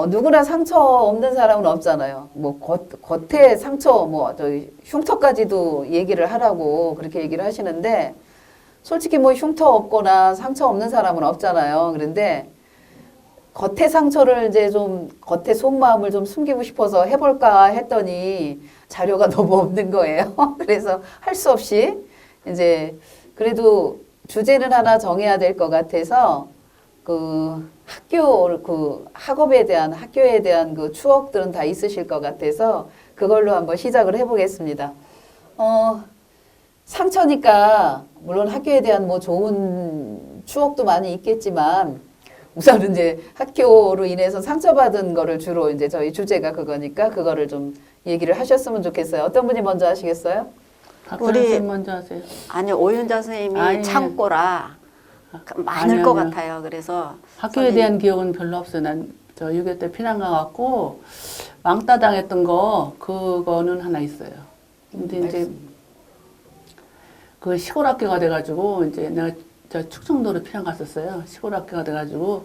누구나 상처 없는 사람은 없잖아요. 뭐 겉에 상처, 뭐 저기 흉터까지도 얘기를 하라고 그렇게 얘기를 하시는데 솔직히 뭐 흉터 없거나 상처 없는 사람은 없잖아요. 그런데 겉에 상처를 이제 좀 겉에 속마음을 좀 숨기고 싶어서 해볼까 했더니 자료가 너무 없는 거예요. 그래서 할 수 없이 이제 그래도 주제는 하나 정해야 될 것 같아서 그 학업에 대한 학교에 대한 그 추억들은 다 있으실 것 같아서 그걸로 한번 시작을 해보겠습니다. 상처니까 물론 학교에 대한 뭐 좋은 추억도 많이 있겠지만 우선은 이제 학교로 인해서 상처받은 거를 주로 이제 저희 주제가 그거니까 그거를 좀 얘기를 하셨으면 좋겠어요. 어떤 분이 먼저 하시겠어요? 박선생 선생님 먼저 하세요. 아니요, 오윤자 선생님이 아니, 창고라 많을 아니, 것 아니요. 같아요. 그래서 학교에 대한 기억은 별로 없어요. 난 저 6.25 때 피난 가갖고 왕따 당했던 거 그거는 하나 있어요. 근데 이제 그 시골 학교가 돼가지고 이제 내가 저 충청도로 피난 갔었어요. 시골 학교가 돼가지고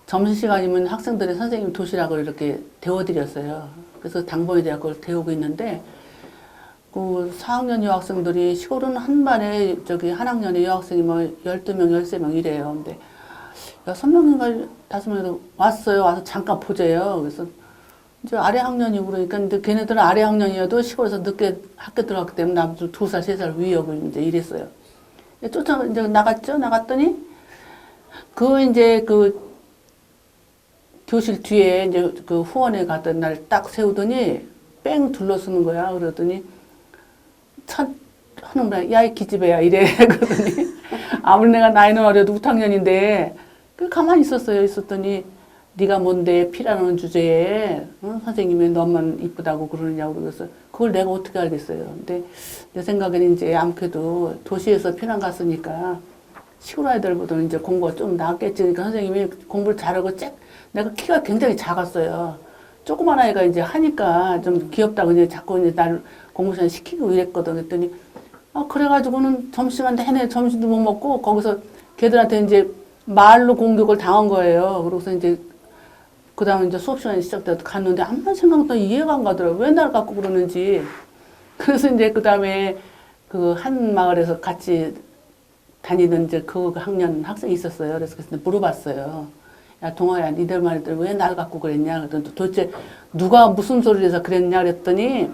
점심시간이면 학생들이 선생님 도시락을 이렇게 데워드렸어요. 그래서 당번에 대학 그걸 데우고 있는데 그 4학년 여학생들이 시골은 한 반에 저기 한 학년에 여학생이 뭐 12명, 13명 이래요. 근데 6명인가 5명이 왔어요. 와서 잠깐 보재요. 그래서 이제 아래 학년이고 그러니까 근데 걔네들은 아래 학년이어도 시골에서 늦게 학교 들어갔기 때문에 나보다 2살, 3살 위여고 이제 이랬어요. 쫓아 이제 나갔죠. 나갔더니 이제 그 교실 뒤에 이제 그 후원회 갔던 날 딱 세우더니 뺑 둘러쓰는 거야. 그러더니 하는 거야. 야, 이 기집애야 이래. 그러더니 아무리 내가 나이는 어려도 6학년인데 그 가만히 있었더니 네가 뭔데 피라는 주제에 선생님이 너만 이쁘다고 그러느냐고 그래서 그걸 내가 어떻게 알겠어요. 근데 내 생각에는 이제 아무래도 도시에서 피난 갔으니까 시골 아이들보다는 이제 공부가 좀 낫겠지. 그러니까 선생님이 공부를 잘하고 내가 키가 굉장히 작았어요. 조그만 아이가 이제 하니까 좀 귀엽다고 이제 자꾸 이제 날 공부 시간 시키고 이랬거든. 그랬더니 그래가지고는 점심시간 내내 점심도 못 먹고 거기서 걔들한테 이제 말로 공격을 당한 거예요. 그러고서 이제 그 다음에 이제 수업 시간이 시작돼서 갔는데 아무런 생각도 이해가 안 가더라고요. 왜 날 갖고 그러는지. 그래서 이제 그 다음에 그 한 마을에서 같이 다니던 이제 그 학년 학생이 있었어요. 그래서 물어봤어요. 야, 동아야, 니들 말들 왜 날 갖고 그랬냐? 그랬더니 도대체 누가 무슨 소리를 해서 그랬냐? 그랬더니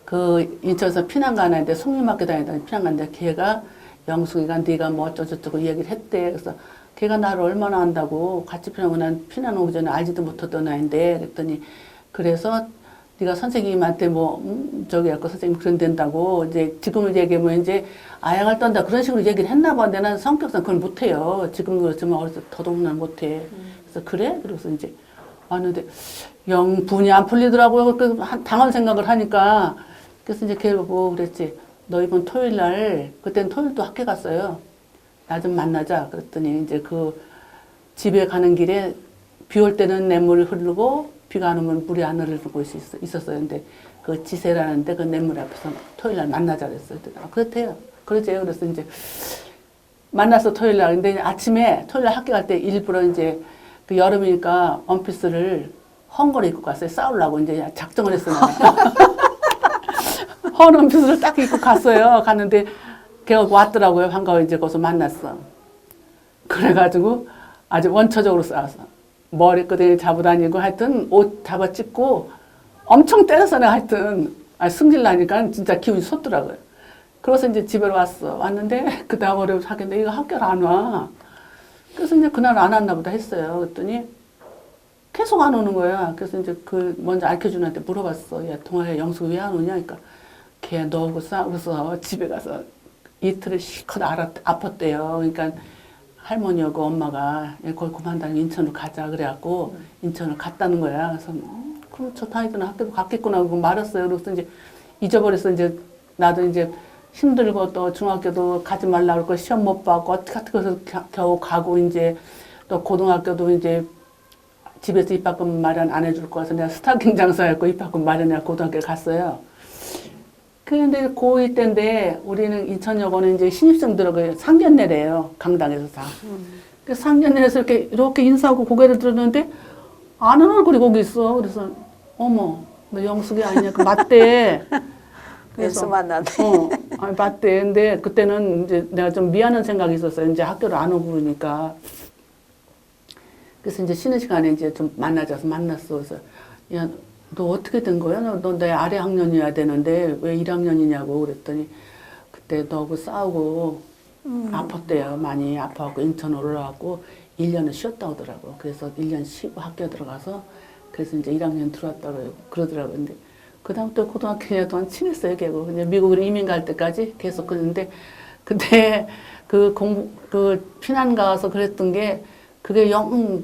그 인천에서 피난 가는데 송림학교 다니던 피난 가는데 걔가 영숙이가 네가 뭐 어쩌고저쩌고 얘기를 했대. 그래서 걔가 나를 얼마나 안다고 같이 피난 오고 난 피난 오기 전에 알지도 못했던 아이인데 그랬더니 그래서 네가 선생님한테 뭐 저기 아까 선생님 그런 된다고 이제 지금을 얘기하면 이제 아양을 떤다 그런 식으로 얘기를 했나 봐. 근데 난 성격상 그걸 못해요. 지금 그렇지만 어렸을 때 더더욱 못해. 그래서 그래? 그래서 이제 왔는데 영 분이 안 풀리더라고요. 그래서 당한 생각을 하니까 그래서 이제 걔를 보고 그랬지. 너 이번 토요일 날 그때는 토요일도 학교 갔어요. 나 좀 만나자. 그랬더니 이제 그 집에 가는 길에 비 올 때는 냇물이 흐르고 비가 안 오면 물이 안 흐르고 있었어요. 근데 그 지세라는데 그 냇물 앞에서 토요일 날 만나자 그랬어요. 그렇대요. 그러죠. 그래서 이제 만났어 토요일 날. 근데 아침에 토요일 날 학교 갈 때 일부러 이제 그 여름이니까 원피스를 헌 거를 입고 갔어요. 싸우려고 이제 작정을 했어요. 헌 원피스를 딱 입고 갔어요. 갔는데 걔가 왔더라고요. 반가워 이제 거기서 만났어. 그래가지고 아주 원초적으로 싸웠어. 머리끄댕이 잡아다니고 하여튼 옷 잡아찍고 엄청 때려서 내가 하여튼 승질 나니까 진짜 기분이 솟더라고요. 그래서 이제 집에 왔어. 왔는데 그 다음 월요일 하겠는데 이거 학교를 안 와. 그래서 이제 그날 안 왔나 보다 했어요. 그랬더니 계속 안 오는 거야. 그래서 이제 그 먼저 알려준 애한테 물어봤어. 야, 동아야 영숙이 왜 안 오냐? 그러니까 걔 너하고 싸워서 집에 가서 이틀을 실컷 아팠대요. 그러니까 할머니하고 엄마가 거기 그만다니고 인천으로 가자 그래갖고 인천으로 갔다는 거야. 그래서 그럼 저 다니던 학교도 갔겠구나 하고 말았어요. 그래서 이제 잊어버렸어. 이제 나도 이제 힘들고 또 중학교도 가지 말라고 그러고 시험 못 받고 어떻게 해서 겨우 가고 이제 또 고등학교도 이제 집에서 입학금 마련 안 해줄 거라서 내가 스타킹 장사했고 입학금 마련해서 고등학교를 갔어요. 그런데 고2 때인데 우리는 인천여고는 이제 신입생들하고 상견례래요. 강당에서 다. 그 상견례에서 이렇게 인사하고 고개를 들었는데 아는 얼굴이 거기 있어. 그래서 어머 너 영숙이 아니냐? 그 맞대. 연수 만났네. 아니 맞대. 근데 그때는 이제 내가 좀 미안한 생각이 있었어요. 이제 학교를 안 오고 그러니까. 그래서 이제 쉬는 시간에 이제 좀 만나자서 만났어. 그래서 야, 너 어떻게 된 거야? 너 내 아래 학년이어야 되는데 왜 1학년이냐고 그랬더니 그때 너하고 싸우고 아팠대요. 많이 아파갖고 인천 올라왔고 1년을 쉬었다 오더라고. 그래서 1년 쉬고 학교 들어가서 그래서 이제 1학년 들어왔다고 그러더라고요. 근데 그다음부터 고등학교 1년 동안 친했어요. 걔고 그냥 미국으로 이민 갈 때까지 계속 그랬는데 그때 그 피난 가서 그랬던 게 그게 영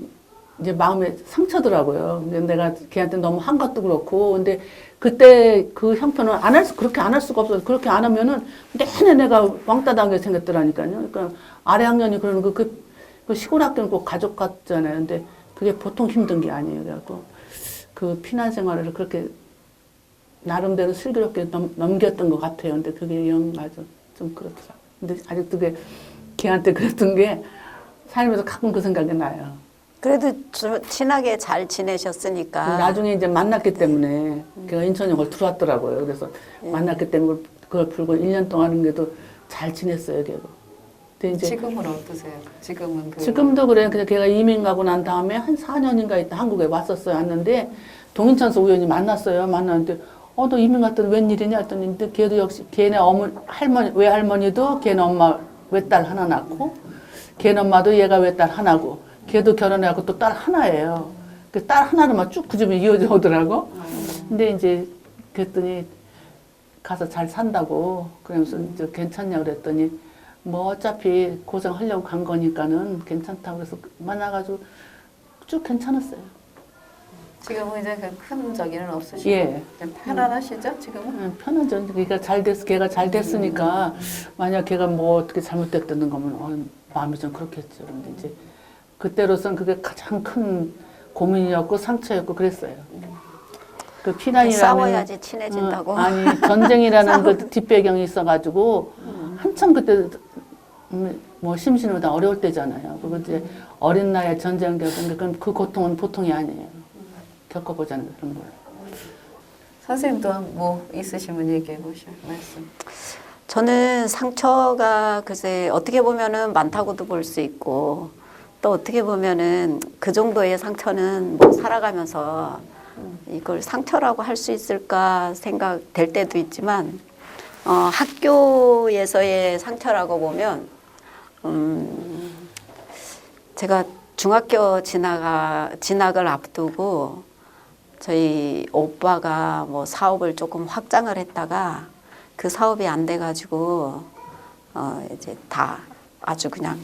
이제 마음에 상처더라고요. 근데 내가 걔한테 너무 한 것도 그렇고 근데 그때 그 형편은 그렇게 안 할 수가 없어요. 그렇게 안 하면은 내내 내가 왕따 당하게 생겼더라니까요. 그러니까 아래 학년이 그러는 그 시골 학교는 꼭 가족 같잖아요. 근데 그게 보통 힘든 게 아니에요. 그래갖고 그 피난 생활을 그렇게 나름대로 슬기롭게 넘겼던 것 같아요. 근데 그게 영 아주 좀 그렇더라고요. 근데 아직도 걔한테 그랬던 게 살면서 가끔 그 생각이 나요. 그래도 친하게 잘 지내셨으니까. 나중에 이제 만났기 때문에 걔가 인천에 걸 들어왔더라고요. 그래서 만났기 때문에 그걸 풀고 1년 동안 그래도 잘 지냈어요. 걔도. 근데 이제 지금은 어떠세요? 지금은 지금도 그래. 그냥 걔가 이민 가고 난 다음에 한 4년인가 있다 한국에 왔었어요. 왔는데 동인천에서 우연히 만났어요. 만났는데 너 이민 갔더니 웬일이냐 했더니 근데 걔도 역시 걔네 외할머니도 걔네 엄마 외딸 하나 낳고 걔네 엄마도 얘가 외딸 하나고 걔도 결혼해갖고 또 딸 하나예요. 그 딸 하나로만 쭉 그 집이 이어져 오더라고. 근데 이제 그랬더니 가서 잘 산다고 그러면서 이제 괜찮냐 그랬더니 뭐 어차피 고생하려고 간 거니까는 괜찮다고 그래서 만나가지고 쭉 괜찮았어요. 지금은 이제 큰 저기는 없으시고 예. 편안하시죠? 지금은? 편하죠. 그러니까 걔가 잘 됐으니까 만약 걔가 뭐 어떻게 잘못됐다는 거면 마음이 좀 그렇겠죠. 근데 이제 그때로선 그게 가장 큰 고민이었고 상처였고 그랬어요. 그 피난이라는 싸워야지 친해진다고. 아니 전쟁이라는 그 뒷배경이 있어가지고 한참 그때 뭐 심신보다 어려울 때잖아요. 그리고 이제 어린 나이에 전쟁 겪은 그 고통은 보통이 아니에요. 겪어보자는 그런 걸. 선생님도 뭐 있으시면 얘기해 보시오. 말씀. 저는 상처가 글쎄 어떻게 보면은 많다고도 볼 수 있고 또 어떻게 보면은 그 정도의 상처는 뭐 살아가면서 이걸 상처라고 할 수 있을까 생각될 때도 있지만 학교에서의 상처라고 보면 제가 중학교 진학을 앞두고 저희 오빠가 뭐 사업을 조금 확장을 했다가 그 사업이 안 돼가지고 이제 다 아주 그냥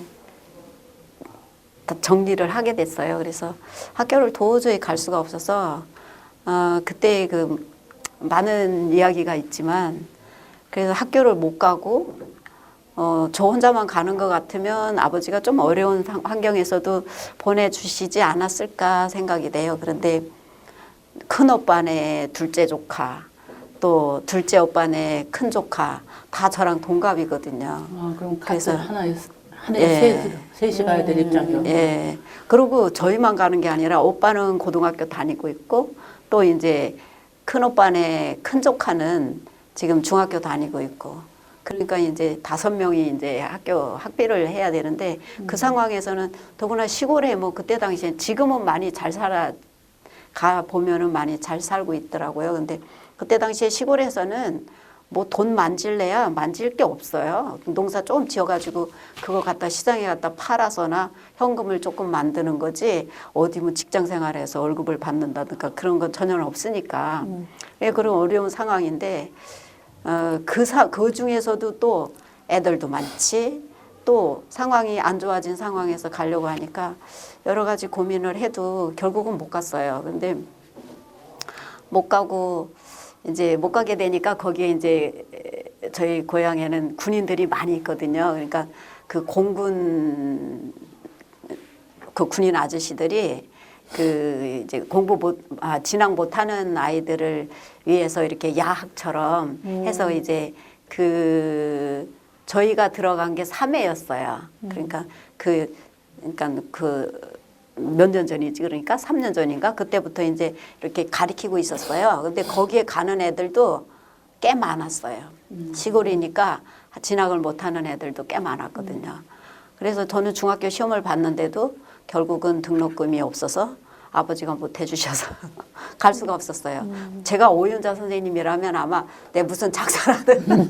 다 정리를 하게 됐어요. 그래서 학교를 도저히 갈 수가 없어서 그때 그 많은 이야기가 있지만 그래서 학교를 못 가고 저 혼자만 가는 것 같으면 아버지가 좀 어려운 환경에서도 보내주시지 않았을까 생각이 돼요. 그런데 큰 오빠네 둘째 조카 또 둘째 오빠네 큰 조카 다 저랑 동갑이거든요. 그럼 그래서 하나에 예. 셋이 가야 될 입장이요. 예. 그리고 저희만 가는 게 아니라 오빠는 고등학교 다니고 있고 또 이제 큰 오빠네 큰 조카는 지금 중학교 다니고 있고 그러니까 이제 5명이 이제 학비를 해야 되는데 그 상황에서는 더구나 시골에 뭐 그때 당시에 지금은 많이 잘 가 보면은 많이 잘 살고 있더라고요. 근데 그때 당시에 시골에서는 뭐 돈 만질래야 만질 게 없어요. 농사 조금 지어가지고 그거 갖다 시장에 갖다 팔아서나 현금을 조금 만드는 거지 어디 뭐 직장 생활에서 월급을 받는다든가 그런 건 전혀 없으니까 예, 그런 어려운 상황인데 그 중에서도 또 애들도 많지 또 상황이 안 좋아진 상황에서 가려고 하니까 여러 가지 고민을 해도 결국은 못 갔어요. 근데 못 가고 이제 못 가게 되니까 거기에 이제 저희 고향에는 군인들이 많이 있거든요. 그러니까 그 공군 그 군인 아저씨들이 그 이제 진학 못하는 아이들을 위해서 이렇게 야학처럼 해서 이제 그 저희가 들어간 게 3회였어요. 그러니까 그 몇 년 전이지 그러니까 3년 전인가 그때부터 이제 이렇게 가리키고 있었어요. 근데 거기에 가는 애들도 꽤 많았어요. 시골이니까 진학을 못하는 애들도 꽤 많았거든요. 그래서 저는 중학교 시험을 봤는데도 결국은 등록금이 없어서 아버지가 못 해주셔서 갈 수가 없었어요. 제가 오윤자 선생님이라면 아마 내 무슨 작사라든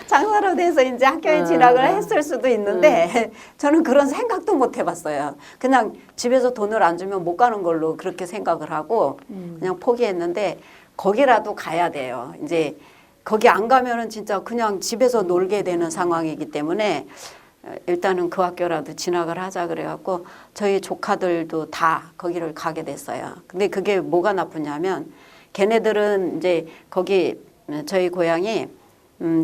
장사로 돼서 이제 학교에 진학을 했을 수도 있는데 저는 그런 생각도 못 해봤어요. 그냥 집에서 돈을 안 주면 못 가는 걸로 그렇게 생각을 하고 그냥 포기했는데 거기라도 가야 돼요. 이제 거기 안 가면은 진짜 그냥 집에서 놀게 되는 상황이기 때문에 일단은 그 학교라도 진학을 하자 그래갖고 저희 조카들도 다 거기를 가게 됐어요. 근데 그게 뭐가 나쁘냐면 걔네들은 이제 거기 저희 고향이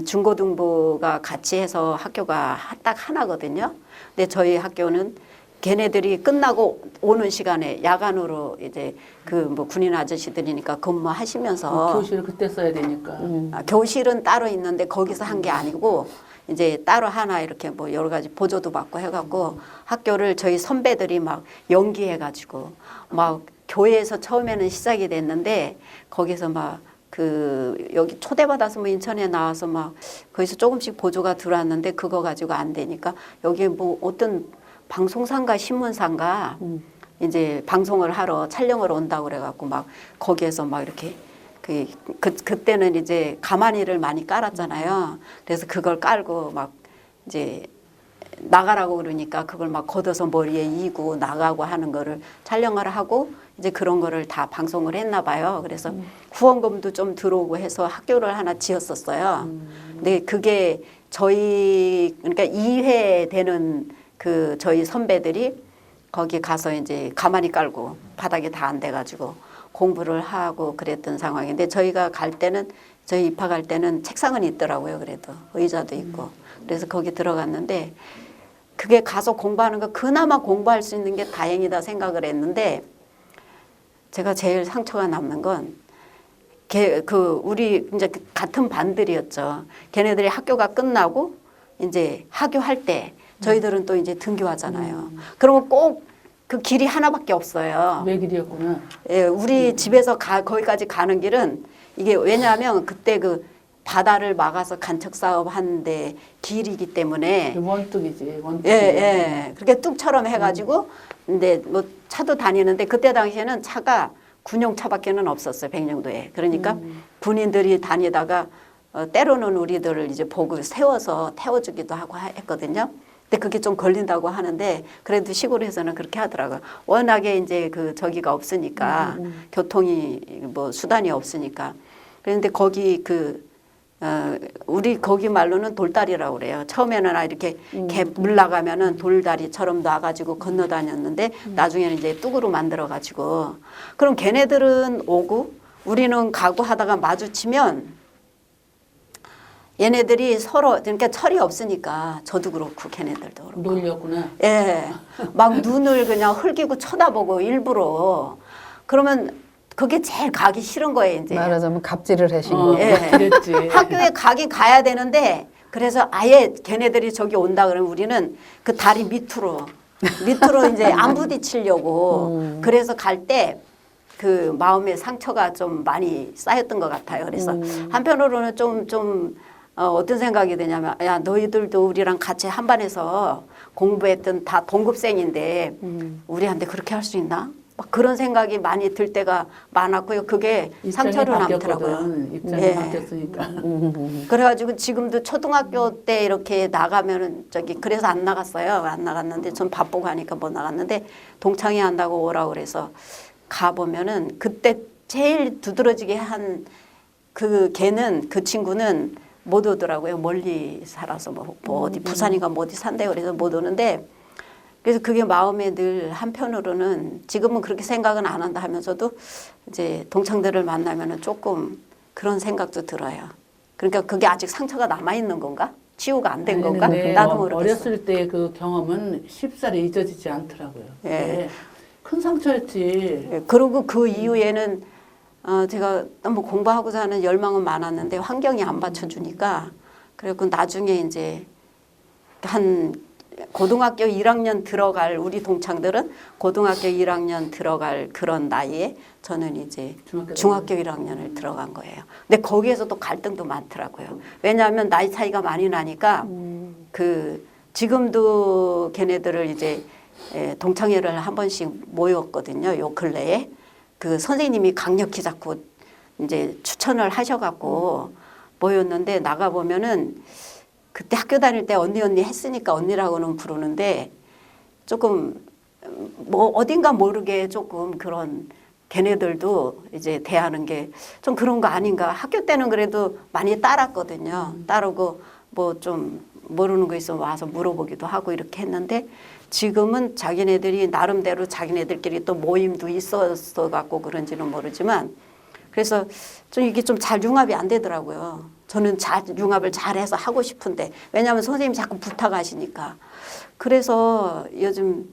중고등부가 같이 해서 학교가 딱 하나거든요. 근데 저희 학교는 걔네들이 끝나고 오는 시간에 야간으로 이제 그 뭐 군인 아저씨들이니까 근무하시면서 교실을 그때 써야 되니까. 교실은 따로 있는데 거기서 한 게 아니고 이제 따로 하나 이렇게 뭐 여러 가지 보조도 받고 해갖고 학교를 저희 선배들이 막 연기해가지고 막 교회에서 처음에는 시작이 됐는데 거기서 막 그 여기 초대받아서 뭐 인천에 나와서 막 거기서 조금씩 보조가 들어왔는데 그거 가지고 안 되니까 여기 뭐 어떤 방송사인가 신문사인가 이제 방송을 하러 촬영을 온다고 그래갖고 막 거기에서 막 이렇게 그때는 이제 가마니를 많이 깔았잖아요. 그래서 그걸 깔고 막 이제 나가라고 그러니까 그걸 막 걷어서 머리에 이고 나가고 하는 거를 촬영을 하고 이제 그런 거를 다 방송을 했나 봐요. 그래서 후원금도 좀 들어오고 해서 학교를 하나 지었었어요. 근데 그게 저희 그러니까 2회 되는 그 저희 선배들이 거기 가서 이제 가만히 깔고 바닥에 다 안 돼가지고 공부를 하고 그랬던 상황인데 저희가 갈 때는 저희 입학할 때는 책상은 있더라고요. 그래도 의자도 있고 그래서 거기 들어갔는데 그게 가서 공부하는 거 그나마 공부할 수 있는 게 다행이다 생각을 했는데 제가 제일 상처가 남는 건 우리 이제 같은 반들이었죠. 걔네들이 학교가 끝나고 이제 하교할 때 저희들은 또 이제 등교하잖아요. 그러면 꼭 그 길이 하나밖에 없어요. 외길이었구나. 예, 우리 집에서 거기까지 가는 길은 이게 왜냐하면 그때 그 바다를 막아서 간척 사업 하는데 길이기 때문에 원뚝이지 원뚝. 예, 예. 그렇게 뚝처럼 해가지고 근데 뭐 차도 다니는데 그때 당시에는 차가 군용차밖에는 없었어요. 백령도에. 그러니까 군인들이 다니다가 때로는 우리들을 이제 보고 세워서 태워주기도 하고 했거든요. 근데 그게 좀 걸린다고 하는데 그래도 시골에서는 그렇게 하더라고요. 워낙에 이제 그 저기가 없으니까 교통이 뭐 수단이 없으니까. 그런데 거기 우리 거기 말로는 돌다리라고 그래요. 처음에는 이렇게 물 나가면은 돌다리처럼 놔가지고 건너 다녔는데 나중에는 이제 뚝으로 만들어가지고 그럼 걔네들은 오고 우리는 가고 하다가 마주치면 얘네들이 서로 그러니까 철이 없으니까 저도 그렇고 걔네들도 그렇고 놀렸구나. 예, 막 눈을 그냥 흘기고 쳐다보고 일부러 그러면 그게 제일 가기 싫은 거예요 이제. 말하자면 갑질을 하신 거. 예. 그랬지. 학교에 가야 되는데 그래서 아예 걔네들이 저기 온다 그러면 우리는 그 다리 밑으로 이제 안 부딪히려고 그래서 갈 때 그 마음의 상처가 좀 많이 쌓였던 것 같아요. 그래서 한편으로는 좀 어떤 생각이 드냐면 야 너희들도 우리랑 같이 한 반에서 공부했던 다 동급생인데 우리한테 그렇게 할 수 있나? 막 그런 생각이 많이 들 때가 많았고요. 그게 상처로 남더라고요. 입장이 예. 바뀌었으니까. 그래가지고 지금도 초등학교 때 이렇게 나가면은 저기 그래서 안 나갔어요. 안 나갔는데 전 바쁘고 하니까 못 나갔는데 동창회 한다고 오라고 그래서 가보면은 그때 제일 두드러지게 한 그 걔는 그 친구는 못 오더라고요. 멀리 살아서 뭐 어디 부산인가 뭐 어디 산대요. 그래서 못 오는데 그래서 그게 마음에 늘 한편으로는 지금은 그렇게 생각은 안 한다 하면서도 이제 동창들을 만나면은 조금 그런 생각도 들어요. 그러니까 그게 아직 상처가 남아 있는 건가? 치유가 안 된 건가? 나도 모르겠어. 어렸을 때 그 경험은 쉽사리 잊어지지 않더라고요. 예. 네. 큰 상처였지. 예, 그리고 그 이후에는 제가 너무 공부하고자 하는 열망은 많았는데 환경이 안 받쳐주니까 그래고 나중에 이제 한 고등학교 1학년 들어갈 우리 동창들은 고등학교 1학년 들어갈 그런 나이에 저는 이제 중학교 1학년을 들어간 거예요. 근데 거기에서 또 갈등도 많더라고요. 왜냐하면 나이 차이가 많이 나니까 그 지금도 걔네들을 이제 동창회를 한 번씩 모였거든요. 요 근래에 그 선생님이 강력히 자꾸 이제 추천을 하셔갖고 모였는데 나가 보면은 그때 학교 다닐 때 언니 했으니까 언니라고는 부르는데 조금 뭐 어딘가 모르게 조금 그런 걔네들도 이제 대하는 게 좀 그런 거 아닌가. 학교 때는 그래도 많이 따랐거든요. 따르고 뭐 좀 모르는 거 있으면 와서 물어보기도 하고 이렇게 했는데 지금은 자기네들이 나름대로 자기네들끼리 또 모임도 있었어 갖고 그런지는 모르지만 그래서 좀 이게 좀 잘 융합이 안 되더라고요. 저는 융합을 잘해서 하고 싶은데 왜냐하면 선생님이 자꾸 부탁하시니까. 그래서 요즘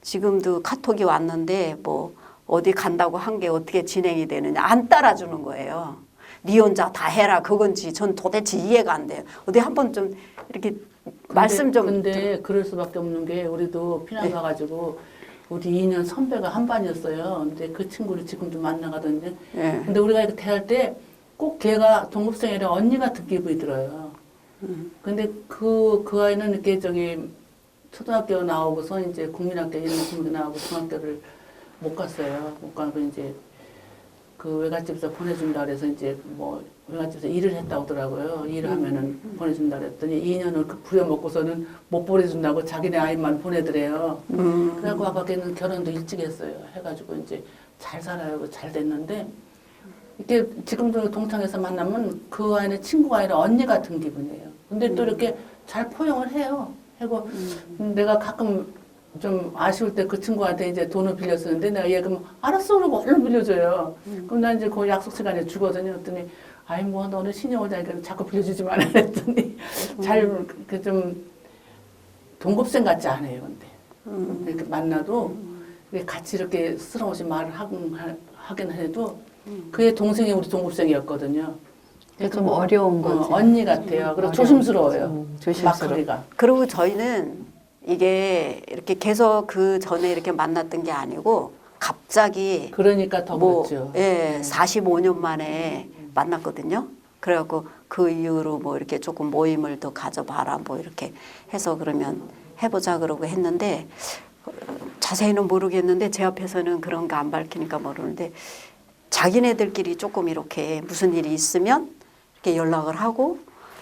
지금도 카톡이 왔는데 뭐 어디 간다고 한 게 어떻게 진행이 되느냐 안 따라주는 거예요. 니 혼자 다 해라 그건지 전 도대체 이해가 안 돼요. 어디 한번 좀 이렇게 말씀 좀. 근데 그럴 수밖에 없는 게 우리도 피난 가가지고 우리 2년 선배가 한 반이었어요. 근데 그 친구를 지금도 만나가던데. 네. 근데 우리가 이렇게 대할 때 꼭 걔가 동급생이라 언니 같은 기분이 들어요. 근데 그 아이는 이렇게 초등학교 나오고서 이제 국민학교, 국민학교 나오고 중학교를 못 갔어요. 못 가고 이제 그 외갓집에서 보내준다 그래서 이제 뭐 외갓집에서 일을 했다고 하더라고요. 일을 하면은 보내준다 그랬더니 2년을 그 부려먹고서는 못 보내준다고 자기네 아이만 보내더래요. 그래갖고 아까 걔는 결혼도 일찍 했어요. 해가지고 이제 잘 살아요. 잘 됐는데 이게 지금도 동창에서 만나면 그 아이는 친구가 아니라 언니 같은 기분이에요. 근데 또 이렇게 잘 포용을 해요. 하고 내가 가끔 좀 아쉬울 때 그 친구한테 이제 돈을 빌렸었는데 내가 얘 그럼 알았어 그러고 얼른 빌려줘요. 그럼 난 이제 그 약속 시간에 주거든요. 그랬더니 아이 뭐 너는 신경 오자니까 자꾸 빌려주지 마라 했더니 잘 그 좀 동급생 같지 않아요. 근데 이렇게 만나도 같이 이렇게 쓸어오시 말을 하긴 해도 그의 동생이 우리 동급생이었거든요. 좀 어려운 거지. 언니 같아요. 그리고 조심스러워요. 조심스러워. 막하기가. 그리고 저희는 이게 이렇게 계속 그 전에 이렇게 만났던 게 아니고 갑자기 그러니까 더 뭐 그렇죠. 예, 45년 만에 만났거든요. 그래갖고 그 이후로 뭐 이렇게 조금 모임을 더 가져봐라 뭐 이렇게 해서 그러면 해보자 그러고 했는데 자세히는 모르겠는데 제 앞에서는 그런 거 안 밝히니까 모르는데 자기네들끼리 조금 이렇게 무슨 일이 있으면 이렇게 연락을 하고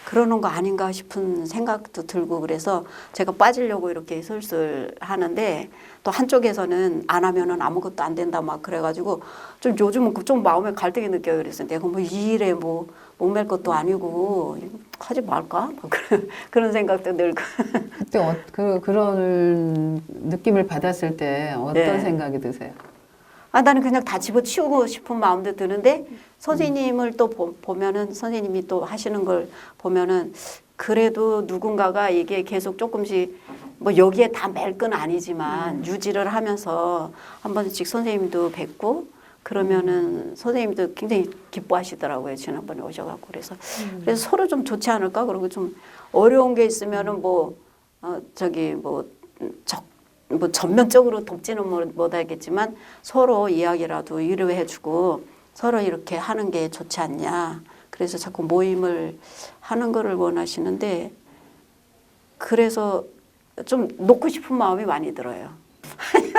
그러는 거 아닌가 싶은 생각도 들고 그래서 제가 빠지려고 이렇게 슬슬 하는데 또 한쪽에서는 안 하면은 아무것도 안 된다 막 그래가지고 좀 요즘은 좀 마음에 갈등이 느껴요. 그래서 내가 뭐 이 일에 뭐 목맬 것도 아니고 하지 말까? 막 그런 생각도 들고. 그때 그런 느낌을 받았을 때 어떤 네. 생각이 드세요? 아, 나는 그냥 다 집어치우고 싶은 마음도 드는데 선생님을 또 보면은 선생님이 또 하시는 걸 보면은 그래도 누군가가 이게 계속 조금씩 뭐 여기에 다 맬 건 아니지만 유지를 하면서 한 번씩 선생님도 뵙고 그러면은 선생님도 굉장히 기뻐하시더라고요. 지난번에 오셔갖고 그래서 서로 좀 좋지 않을까? 그리고 좀 어려운 게 있으면은 뭐 전면적으로 돕지는 못하겠지만 서로 이야기라도 위로해주고 서로 이렇게 하는 게 좋지 않냐. 그래서 자꾸 모임을 하는 거를 원하시는데 그래서 좀 놓고 싶은 마음이 많이 들어요.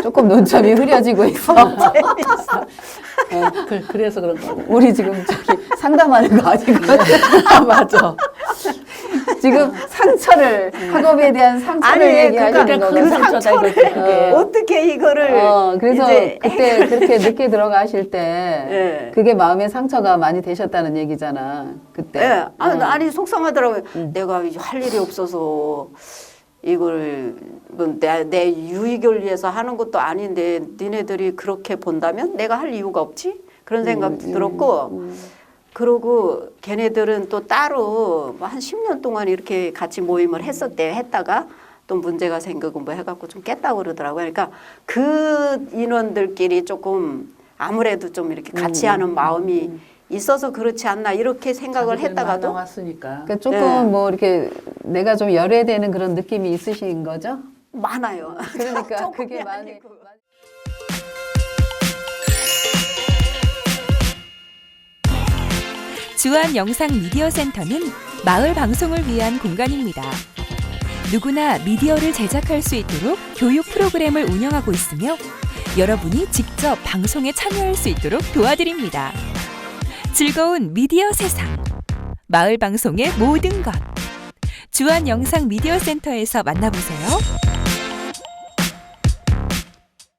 조금 논점이 흐려지고 있어. 그래서 그런 거. 우리 지금 상담하는 거 아니거든? 맞아. 지금 상처를 학업에 대한 상처를 아니, 얘기하시는 그러니까 거고 그 상처를 어떻게 이거를 그래서 이제 그때 그렇게 늦게 들어가실 때 예. 그게 마음의 상처가 많이 되셨다는 얘기잖아. 그때. 예. 아니 속상하더라고요. 내가 이제 할 일이 없어서 이걸 뭐 내 유익을 위해서 하는 것도 아닌데 니네들이 그렇게 본다면 내가 할 이유가 없지? 그런 생각도 들었고 그러고 걔네들은 또 따로 뭐 한 10년 동안 이렇게 같이 모임을 했다가 또 문제가 생기고 뭐 해갖고 좀 깼다고 그러더라고요. 그러니까 그 인원들끼리 조금 아무래도 좀 이렇게 같이 하는 마음이 있어서 그렇지 않나 이렇게 생각을 했다가도 왔으니까. 그러니까 조금 네. 뭐 이렇게 내가 좀 열애되는 그런 느낌이 있으신 거죠? 많아요. 그러니까 조금이 그게 많이. 아니고. 주한 영상 미디어 센터는 마을 방송을 위한 공간입니다. 누구나 미디어를 제작할 수 있도록 교육 프로그램을 운영하고 있으며 여러분이 직접 방송에 참여할 수 있도록 도와드립니다. 즐거운 미디어 세상, 마을 방송의 모든 것. 주한 영상 미디어 센터에서 만나보세요.